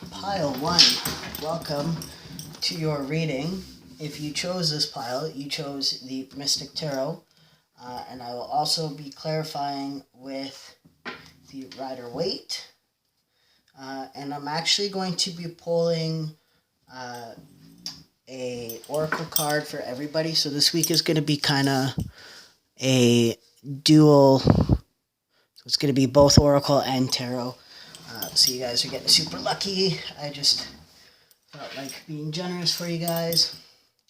Pile 1, welcome to your reading. If you chose this pile, you chose the Mystic Tarot, and I will also be clarifying with the Rider-Waite, and I'm actually going to be pulling a oracle card for everybody, so this week is going to be kind of a dual, so it's going to be both oracle and tarot. So you guys are getting super lucky. I just felt like being generous for you guys.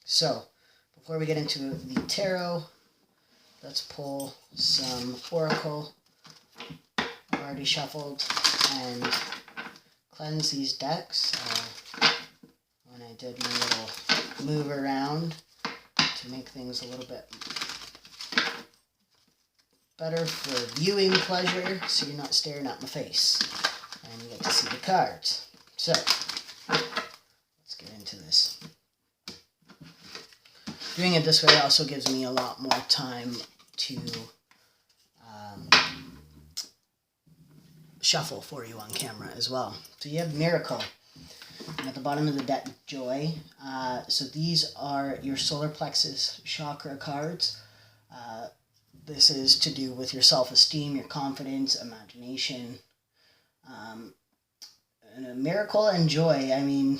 So, before we get into the tarot, let's pull some oracle. I've already shuffled and cleansed these decks when I did my little move around to make things a little bit better for viewing pleasure, so you're not staring at my face and you get to see the cards. So, let's get into this. Doing it this way also gives me a lot more time to shuffle for you on camera as well. So you have Miracle, and at the bottom of the deck, Joy. So these are your solar plexus chakra cards. This is to do with your self-esteem, your confidence, imagination. And a Miracle and Joy, I mean,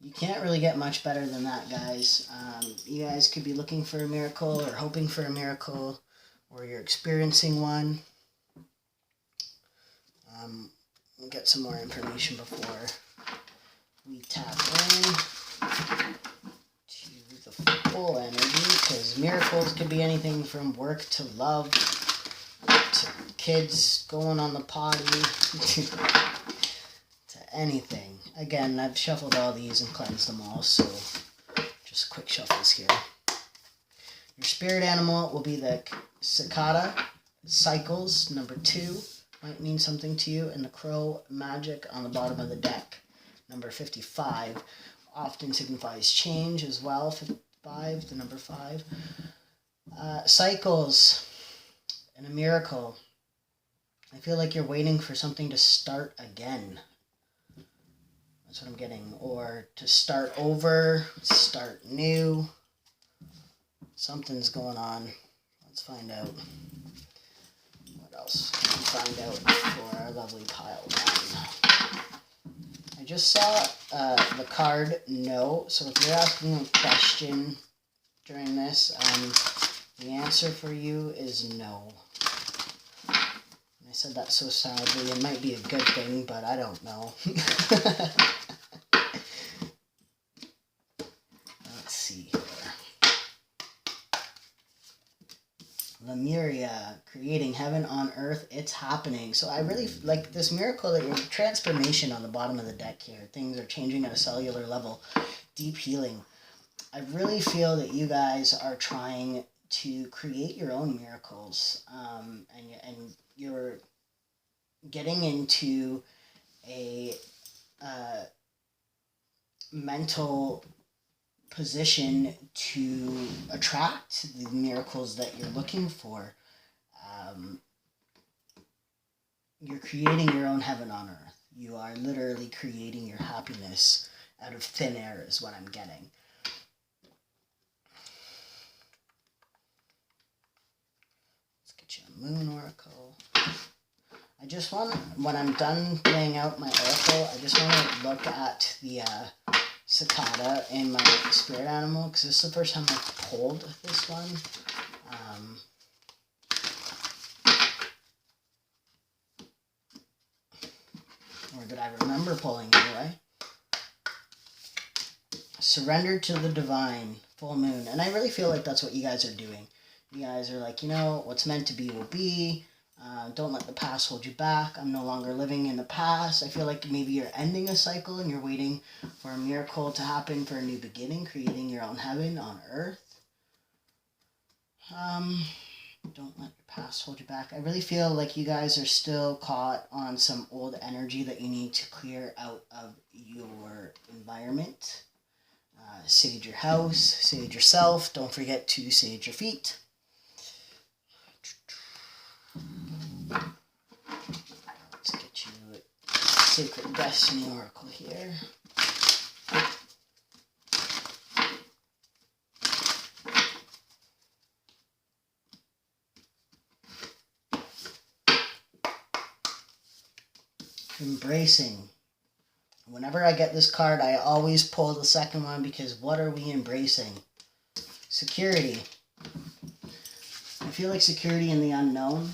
you can't really get much better than that, guys. You guys could be looking for a miracle or hoping for a miracle, or you're experiencing one. We'll get some more information before we tap in to the full energy, because miracles could be anything from work to love to kids going on the potty to anything. Again, I've shuffled all these and cleansed them all, so just quick shuffles here. Your spirit animal will be the cicada. Cycles, number 2, might mean something to you. And the crow magic on the bottom of the deck, number 55, often signifies change as well. 55, the number 5. Cycles and a miracle. I feel like you're waiting for something to start again. That's what I'm getting. Or to start over, start new. Something's going on. Let's find out. What else can we find out for our lovely pile 1? I just saw the card No. So if you're asking a question during this, the answer for you is no. I said that so sadly. It might be a good thing, but I don't know. Let's see here. Lemuria, creating heaven on earth. It's happening. So I really like this miracle, that your transformation on the bottom of the deck here. Things are changing at a cellular level. Deep healing. I really feel that you guys are trying to create your own miracles, and you're getting into a mental position to attract the miracles that you're looking for. You're creating your own heaven on earth. You are literally creating your happiness out of thin air is what I'm getting. Moon oracle. I just want, when I'm done laying out my oracle, I just want to look at the cicada in my spirit animal, because this is the first time I've pulled this one. Or that I remember pulling anyway. Surrender to the divine, full moon. And I really feel like that's what you guys are doing. You guys are like, what's meant to be will be. Don't let the past hold you back. I'm no longer living in the past. I feel like maybe you're ending a cycle and you're waiting for a miracle to happen, for a new beginning, creating your own heaven on earth. Don't let your past hold you back. I really feel like you guys are still caught on some old energy that you need to clear out of your environment. Sage your house, sage yourself. Don't forget to sage your feet. Let's get you Sacred Destiny Oracle here. Embracing. Whenever I get this card, I always pull the second one because what are we embracing? Security. I feel like security in the unknown.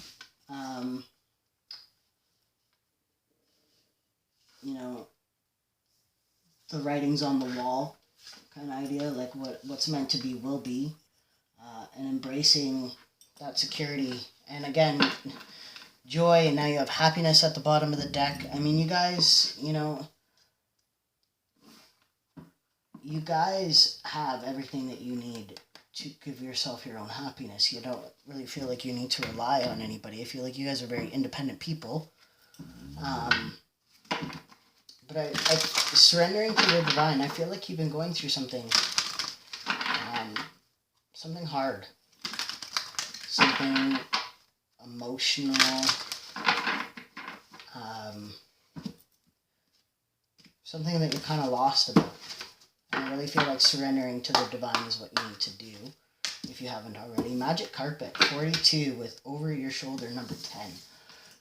You know, the writing's on the wall kind of idea, like what's meant to be will be, and embracing that security. And again, joy, and now you have happiness at the bottom of the deck. I mean, you guys, you guys have everything that you need to give yourself your own happiness. You don't really feel like you need to rely on anybody. I feel like you guys are very independent people. But I surrendering to the divine, I feel like you've been going through something hard, something emotional, something that you're kind of lost about. And I really feel like surrendering to the divine is what you need to do, if you haven't already. Magic Carpet, 42 with over your shoulder, number 10.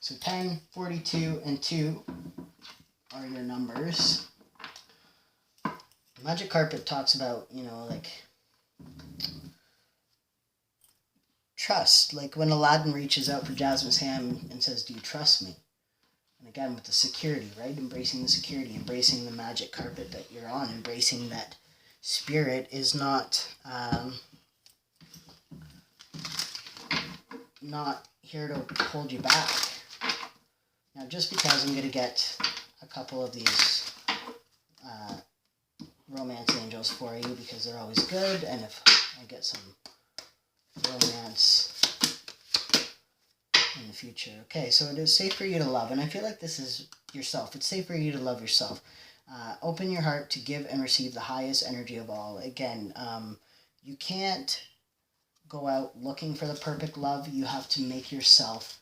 So 10, 42, and 2 are your numbers. Magic Carpet talks about, like trust. Like when Aladdin reaches out for Jasmine's hand and says, "Do you trust me?" And again, with the security, right? Embracing the security, embracing the magic carpet that you're on, embracing that spirit is not here to hold you back. Now, just because I'm going to get a couple of these romance angels for you because they're always good, and if I get some romance in the future. Okay, so it is safe for you to love, and I feel like this is yourself. It's safe for you to love yourself. Open your heart to give and receive the highest energy of all. Again, you can't go out looking for the perfect love. You have to make yourself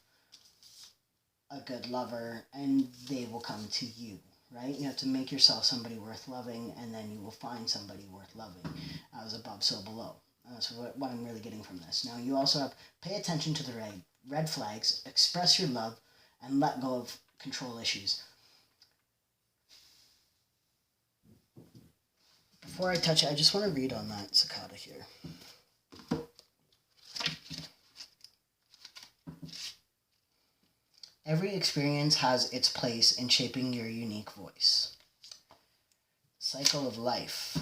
a good lover, and they will come to you, right? You have to make yourself somebody worth loving, and then you will find somebody worth loving. As above, so below. That's what I'm really getting from this. Now, you also have pay attention to the red flags, express your love, and let go of control issues. Before I touch it, I just want to read on that cicada here. Every experience has its place in shaping your unique voice. Cycle of life.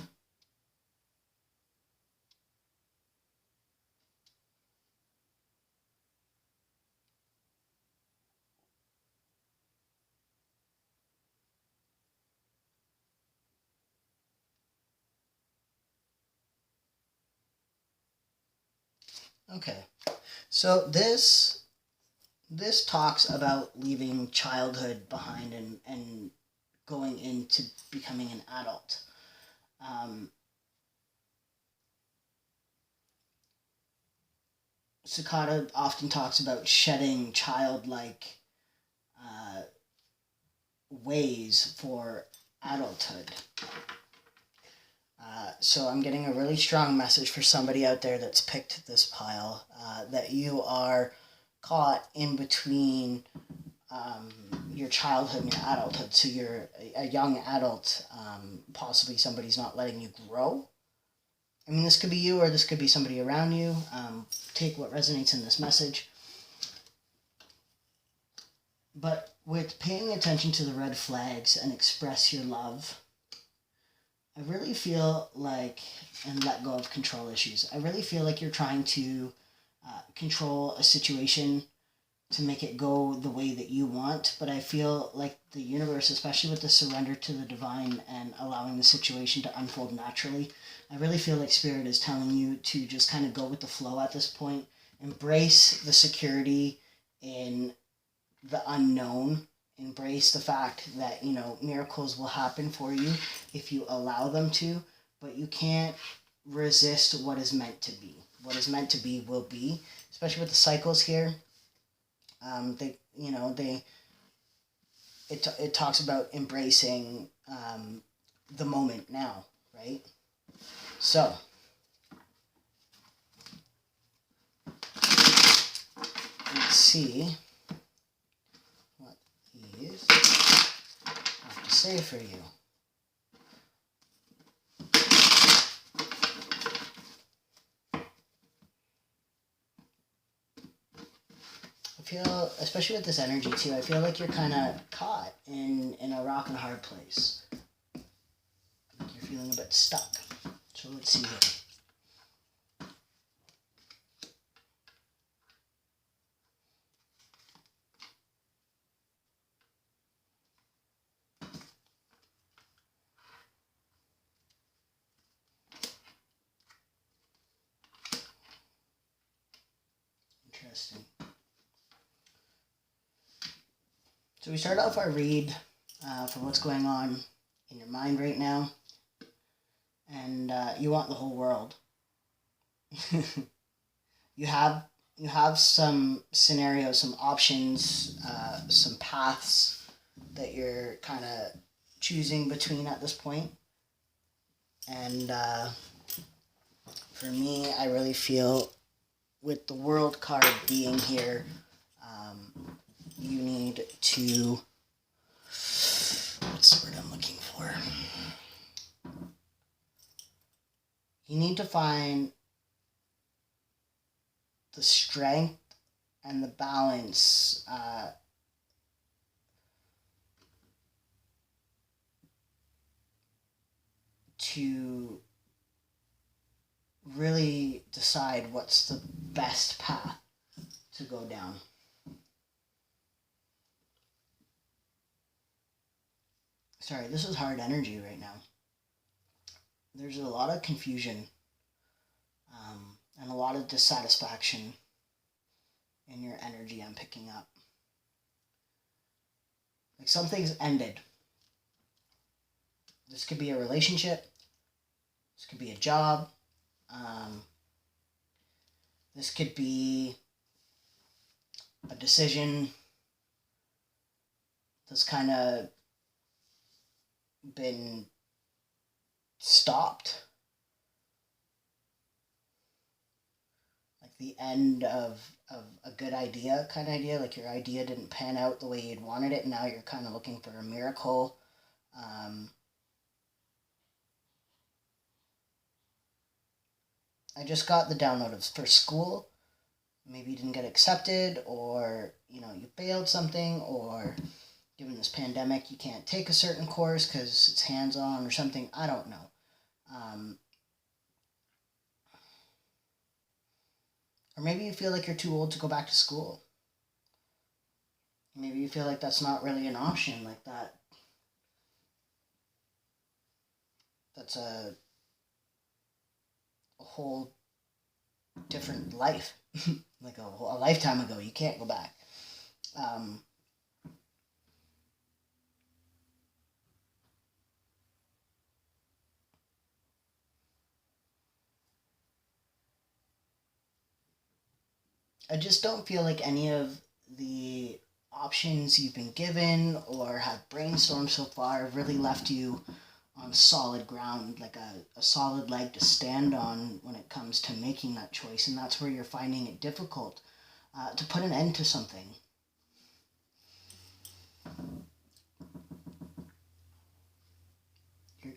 Okay, so this talks about leaving childhood behind and going into becoming an adult. Cicada often talks about shedding childlike ways for adulthood. So I'm getting a really strong message for somebody out there that's picked this pile, that you are caught in between your childhood and your adulthood. So you're a young adult, possibly somebody's not letting you grow. I mean, this could be you or this could be somebody around you. Take what resonates in this message. But with paying attention to the red flags and express your love, I really feel like, and let go of control issues, I really feel like you're trying to control a situation to make it go the way that you want, but I feel like the universe, especially with the surrender to the divine and allowing the situation to unfold naturally, I really feel like Spirit is telling you to just kind of go with the flow at this point, embrace the security in the unknown, embrace the fact that, miracles will happen for you if you allow them to, but you can't resist what is meant to be. What is meant to be will be, especially with the cycles here. it talks about embracing the moment now, right? So let's see what these have to say for you. I feel, especially with this energy too, I feel like you're kind of caught in a rock and a hard place. Like you're feeling a bit stuck. So let's see here. Interesting. So we start off our read for what's going on in your mind right now, and you want the whole world. you have some scenarios, some options, some paths that you're kind of choosing between at this point. And for me, I really feel with the world card being here, you need to, what's the word I'm looking for? You need to find the strength and the balance to really decide what's the best path to go down. Sorry, this is hard energy right now. There's a lot of confusion and a lot of dissatisfaction in your energy I'm picking up. Like something's ended. This could be a relationship. This could be a job. This could be a decision that's kind of been stopped. Like the end of a good idea, kind of idea. Like your idea didn't pan out the way you'd wanted it, and now you're kind of looking for a miracle. I just got the download of for school. Maybe you didn't get accepted, or you failed something, or given this pandemic you can't take a certain course because it's hands-on or something. I don't know. Or maybe you feel like you're too old to go back to school. Maybe you feel like that's not really an option, like that's a whole different life. Like a lifetime ago. You can't go back. I just don't feel like any of the options you've been given or have brainstormed so far have really left you on solid ground, like a solid leg to stand on when it comes to making that choice. And that's where you're finding it difficult to put an end to something.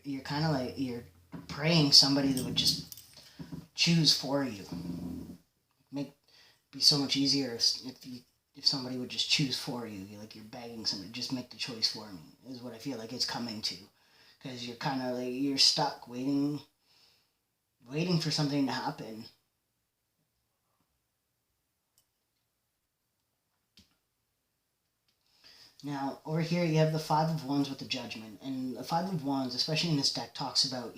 You're kind of like, you're praying somebody that would just choose for you. Be so much easier if somebody would just choose for you. You're begging somebody, just make the choice for me, is what I feel like it's coming to. Because you're kind of like, you're stuck waiting for something to happen. Now, over here you have the Five of Wands with the Judgment. And the Five of Wands, especially in this deck, talks about,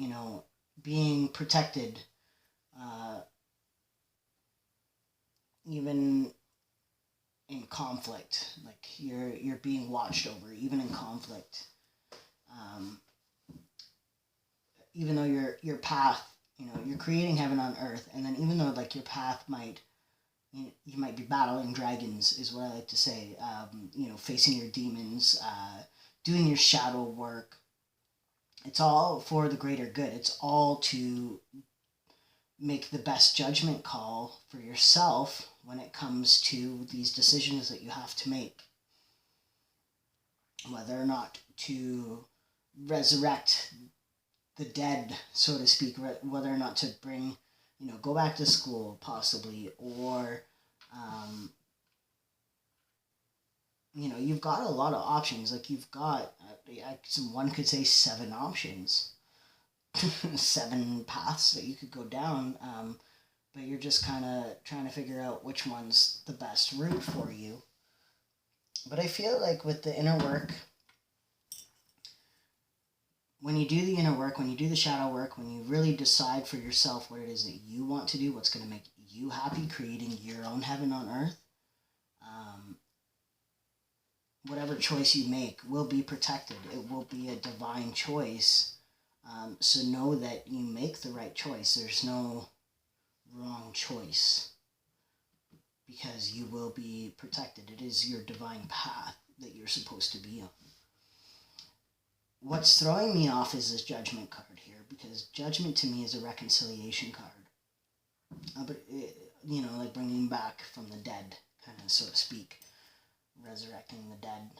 being protected, even in conflict. Like you're being watched over, even in conflict. Even though your path, you're creating heaven on earth, and then even though like your path might you might be battling dragons, is what I like to say. Facing your demons, doing your shadow work. It's all for the greater good. It's all to make the best judgment call for yourself when it comes to these decisions that you have to make. Whether or not to resurrect the dead, so to speak, whether or not to bring, go back to school possibly, or, you've got a lot of options. Like you've got, one could say 7 options, 7 paths that you could go down, but you're just kind of trying to figure out which one's the best route for you. But I feel like with the inner work, when you do the inner work, when you do the shadow work, when you really decide for yourself what it is that you want to do, what's going to make you happy, creating your own heaven on earth, whatever choice you make will be protected. It will be a divine choice. So know that you make the right choice. There's no wrong choice, because you will be protected. It is your divine path that you're supposed to be on. What's throwing me off is this judgment card here, because judgment to me is a reconciliation card. But, like bringing back from the dead, kind of, so to speak, resurrecting the dead.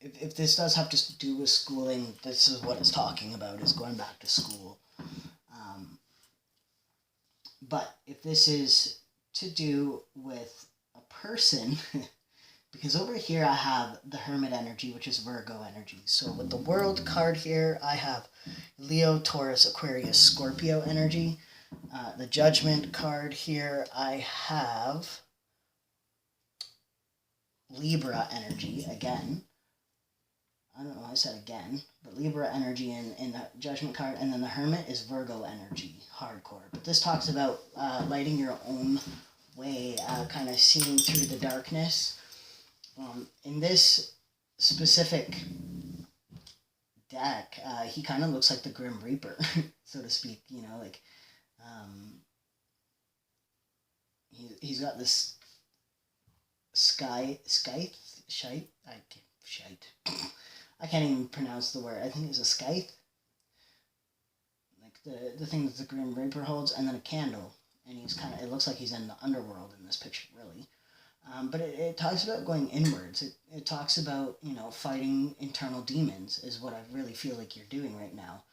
If this does have to do with schooling, this is what it's talking about, is going back to school. But if this is to do with a person, because over here I have the Hermit energy, which is Virgo energy. So with the World card here, I have Leo, Taurus, Aquarius, Scorpio energy. The Judgment card here, I have Libra energy again. I don't know why I said again, but Libra energy in the Judgment card, and then the Hermit is Virgo energy, hardcore. But this talks about lighting your own way, kind of seeing through the darkness. In this specific deck, he kind of looks like the Grim Reaper, so to speak. He's got this shite. I can't even pronounce the word. I think it's a scythe. Like the thing that the Grim Reaper holds, and then a candle. And it looks like he's in the underworld in this picture, really. But it talks about going inwards. It talks about, fighting internal demons is what I really feel like you're doing right now.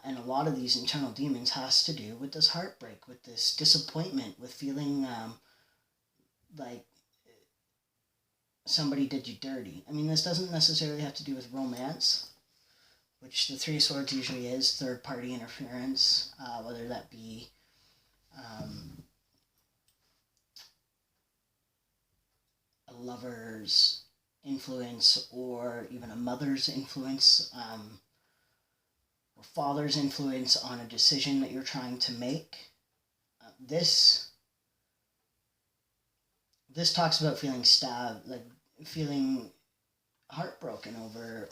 And a lot of these internal demons has to do with this heartbreak, with this disappointment, with feeling like somebody did you dirty. I mean, this doesn't necessarily have to do with romance, which the 3 of Swords usually is, third-party interference, whether that be a lover's influence, or even a mother's influence, or father's influence on a decision that you're trying to make. This talks about feeling stabbed, like feeling heartbroken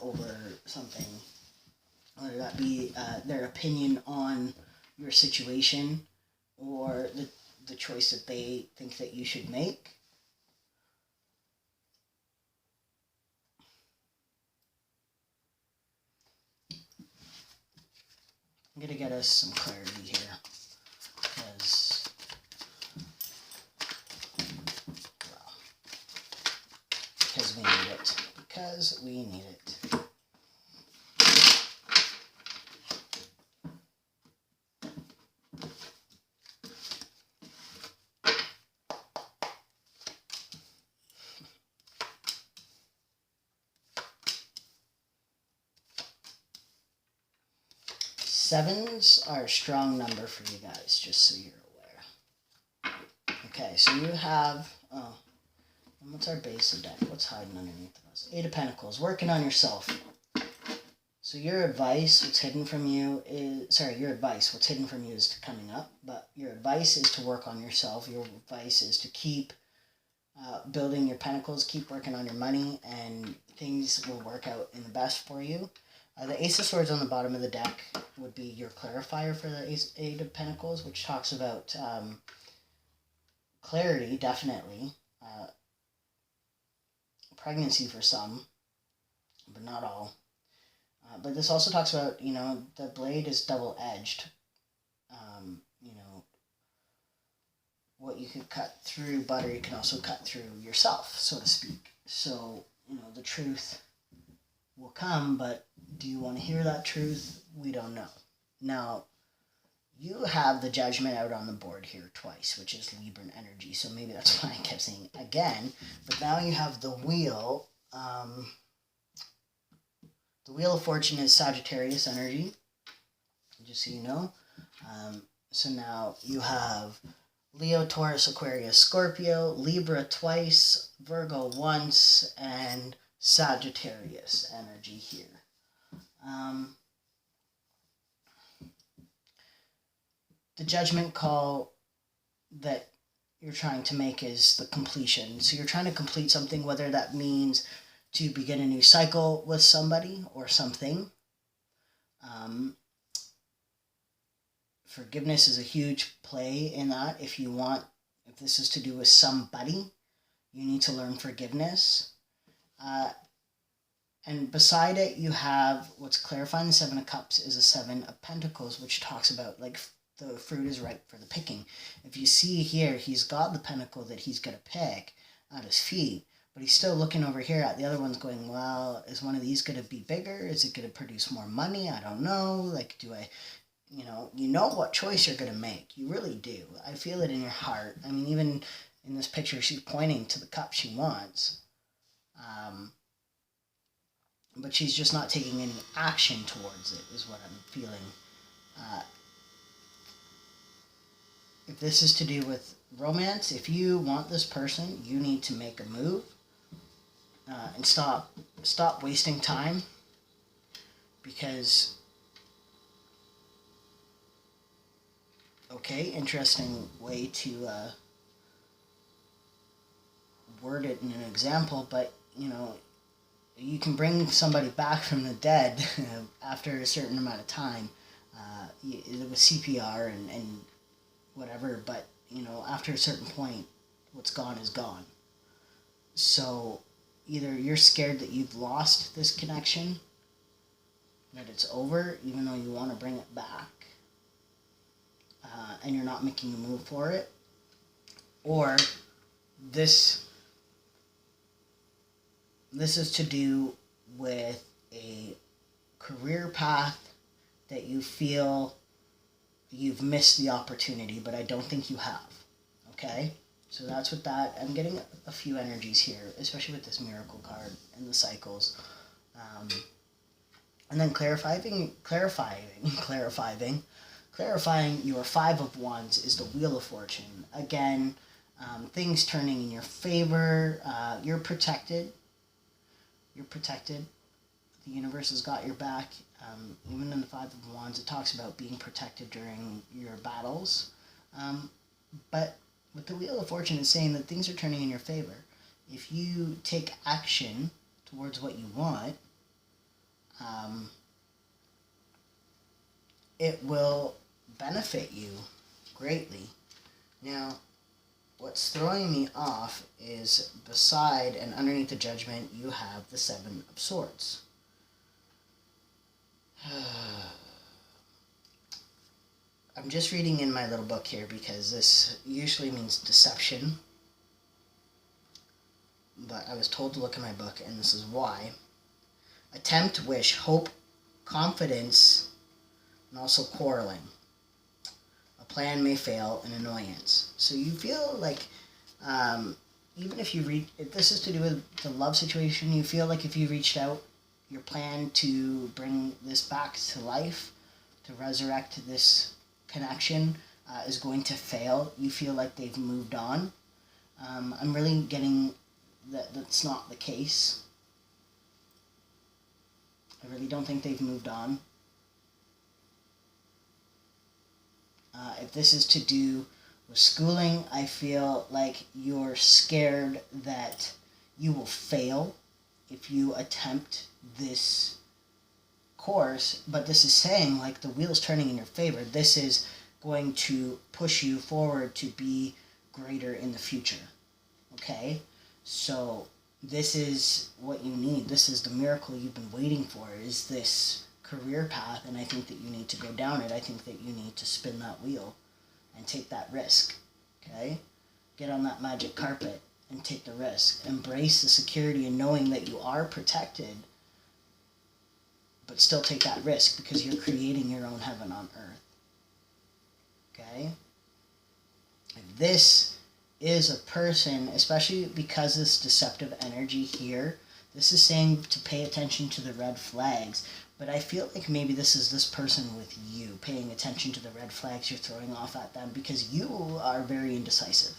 over something, whether that be their opinion on your situation, or the choice that they think that you should make. I'm going to get us some clarity here, because we need it. Because we need it. Sevens are a strong number for you guys, just so you're aware. Okay, so you have, and what's our base of deck? What's hiding underneath of us? 8 of Pentacles, working on yourself. So your advice, what's hidden from you is, what's hidden from you is coming up, but your advice is to work on yourself. Your advice is to keep building your pentacles, keep working on your money, and things will work out in the best for you. The Ace of Swords on the bottom of the deck would be your clarifier for the Eight of Pentacles, which talks about clarity, definitely. Pregnancy for some, but not all. But this also talks about, the blade is double-edged. What you could cut through butter, you can also cut through yourself, so to speak. So, the truth will come, but do you want to hear that truth? We don't know. Now, you have the Judgment out on the board here twice, which is Libran energy, so maybe that's why I kept saying again. But now you have the Wheel. The Wheel of Fortune is Sagittarius energy, just so you know. So now you have Leo, Taurus, Aquarius, Scorpio, Libra twice, Virgo once, and Sagittarius energy here. The judgment call that you're trying to make is the completion. So you're trying to complete something, whether that means to begin a new cycle with somebody or something. Forgiveness is a huge play in that. If this is to do with somebody, you need to learn forgiveness. And beside it, you have what's clarifying. The Seven of Cups is a Seven of Pentacles, which talks about the fruit is ripe for the picking. If you see here, he's got the pentacle that he's going to pick at his feet, but he's still looking over here at the other ones going, well, is one of these going to be bigger? Is it going to produce more money? I don't know. Do I... You know what choice you're going to make. You really do. I feel it in your heart. I mean, even in this picture, she's pointing to the cup she wants. But she's just not taking any action towards it, is what I'm feeling. If this is to do with romance, if you want this person, you need to make a move. And stop wasting time. Because... Okay, interesting way to word it in an example, but, you can bring somebody back from the dead after a certain amount of time with CPR and whatever, but, after a certain point, what's gone is gone. So, either you're scared that you've lost this connection, that it's over, even though you want to bring it back, and you're not making a move for it, or this is to do with a career path that you feel you've missed the opportunity, but I don't think you have. Okay? So that's what that... I'm getting a few energies here, especially with this Miracle card and the cycles. And then clarifying your Five of Wands is the Wheel of Fortune. Again, things turning in your favor. You're protected. The universe has got your back. Even in the Five of Wands, it talks about being protected during your battles. But with the Wheel of Fortune, it's saying that things are turning in your favor. If you take action towards what you want, it will benefit you greatly. Now, what's throwing me off is beside and underneath the Judgment, you have the Seven of Swords. I'm just reading in my little book here because this usually means deception. But I was told to look in my book, and this is why. Attempt, wish, hope, confidence, and also quarreling. A plan may fail, an annoyance. So you feel like, even if if this is to do with the love situation, you feel like if you reached out, your plan to bring this back to life, to resurrect this connection, is going to fail. You feel like they've moved on. I'm really getting that that's not the case. I really don't think they've moved on. If this is to do with schooling, I feel like you're scared that you will fail if you attempt this course, but this is saying like the wheel's turning in your favor. This is going to push you forward to be greater in the future. Okay? So this is what you need. This is the miracle you've been waiting for, is this career path, and I think that you need to go down it. I think that you need to spin that wheel and take that risk. Okay? Get on that magic carpet and take the risk. Embrace the security and knowing that you are protected, but still take that risk because you're creating your own heaven on earth. Okay? If this is a person, especially because this deceptive energy here, this is saying to pay attention to the red flags. But I feel like maybe this is this person with you, paying attention to the red flags you're throwing off at them because you are very indecisive.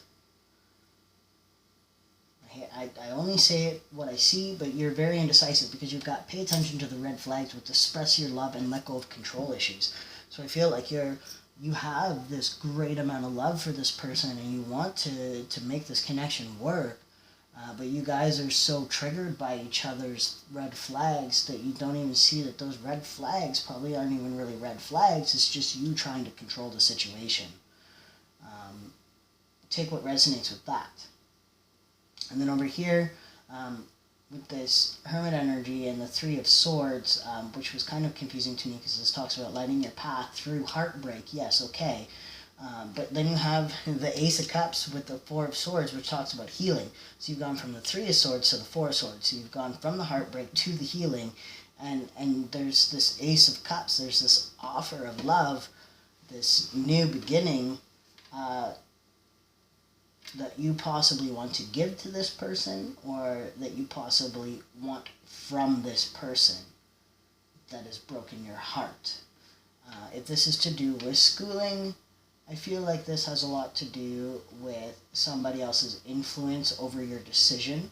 I only say it what I see, but you're very indecisive because you've got pay attention to the red flags with express your love and let go of control issues. So I feel like you have this great amount of love for this person and you want to make this connection work, but you guys are so triggered by each other's red flags that you don't even see that those red flags probably aren't even really red flags. It's just you trying to control the situation. Take what resonates with that. And then over here, with this Hermit energy and the Three of Swords, which was kind of confusing to me because this talks about lighting your path through heartbreak. Yes, okay. But then you have the Ace of Cups with the Four of Swords, which talks about healing. So you've gone from the Three of Swords to the Four of Swords. So you've gone from the heartbreak to the healing. And there's this Ace of Cups. There's this offer of love, this new beginning, that you possibly want to give to this person, or that you possibly want from this person that has broken your heart. If this is to do with schooling, I feel like this has a lot to do with somebody else's influence over your decision,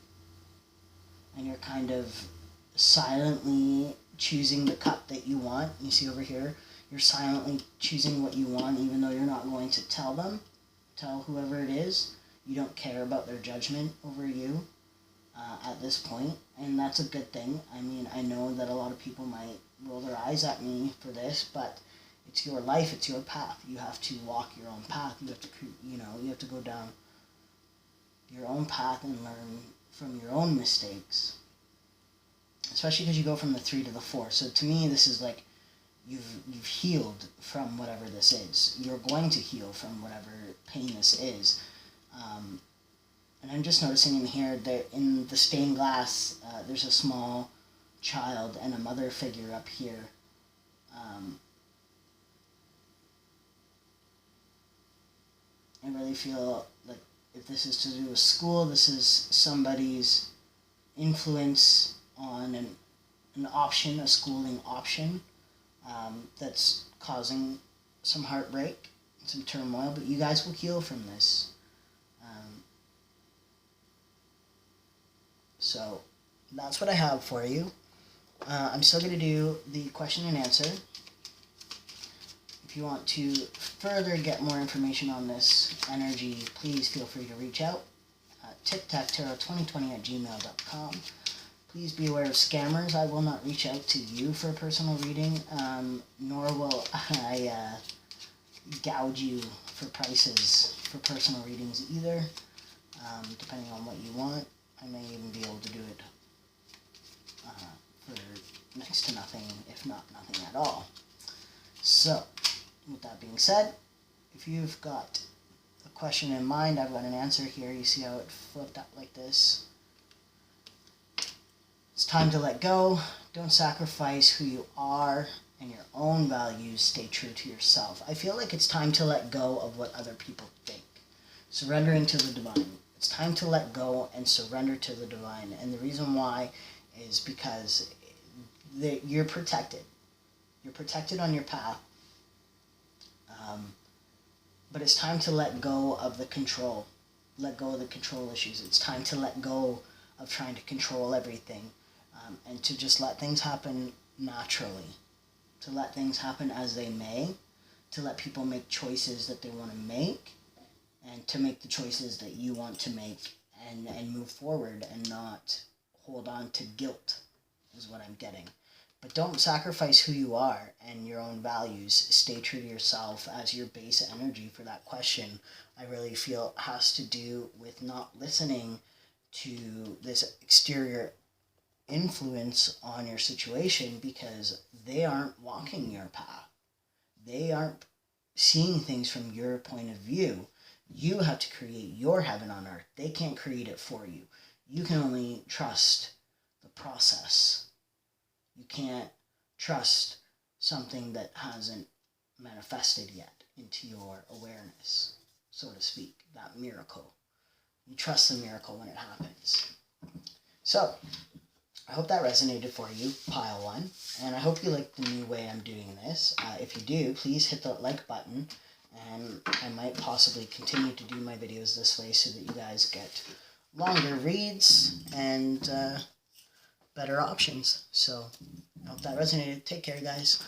and you're kind of silently choosing the cup that you want. You see over here, you're silently choosing what you want even though you're not going to tell whoever it is. You don't care about their judgment over you at this point, and that's a good thing. I mean, I know that a lot of people might roll their eyes at me for this, but it's your life, it's your path. You have to walk your own path. You have to, you have to go down your own path and learn from your own mistakes. Especially because you go from the 3 to the 4. So to me, this is like you've healed from whatever this is. You're going to heal from whatever pain this is. And I'm just noticing in here that in the stained glass, there's a small child and a mother figure up here. I really feel like if this is to do with school, this is somebody's influence on an option, a schooling option, that's causing some heartbreak, some turmoil, but you guys will heal from this. So that's what I have for you. I'm still going to do the question and answer. If you want to further get more information on this energy, please feel free to reach out at tictactarot2020@gmail.com. Please be aware of scammers. I will not reach out to you for a personal reading, nor will I gouge you for prices for personal readings either, depending on what you want. I may even be able to do it for next to nothing, if not nothing at all. So, with that being said, if you've got a question in mind, I've got an answer here. You see how it flipped up like this? It's time to let go. Don't sacrifice who you are and your own values. Stay true to yourself. I feel like it's time to let go of what other people think. Surrendering to the divine. It's time to let go and surrender to the divine. And the reason why is because you're protected. You're protected on your path. But it's time to let go of the control. Let go of the control issues. It's time to let go of trying to control everything. And to just let things happen naturally. To let things happen as they may. To let people make choices that they want to make. And to make the choices that you want to make and move forward and not hold on to guilt is what I'm getting. But don't sacrifice who you are and your own values. Stay true to yourself as your base energy for that question. I really feel has to do with not listening to this exterior influence on your situation, because they aren't walking your path. They aren't seeing things from your point of view. You have to create your heaven on earth. They can't create it for you. You can only trust the process. You can't trust something that hasn't manifested yet into your awareness, so to speak, that miracle. You trust the miracle when it happens. So, I hope that resonated for you, pile one, and I hope you like the new way I'm doing this. If you do, please hit the like button, and I might possibly continue to do my videos this way so that you guys get longer reads and better options. So, I hope that resonated. Take care, guys.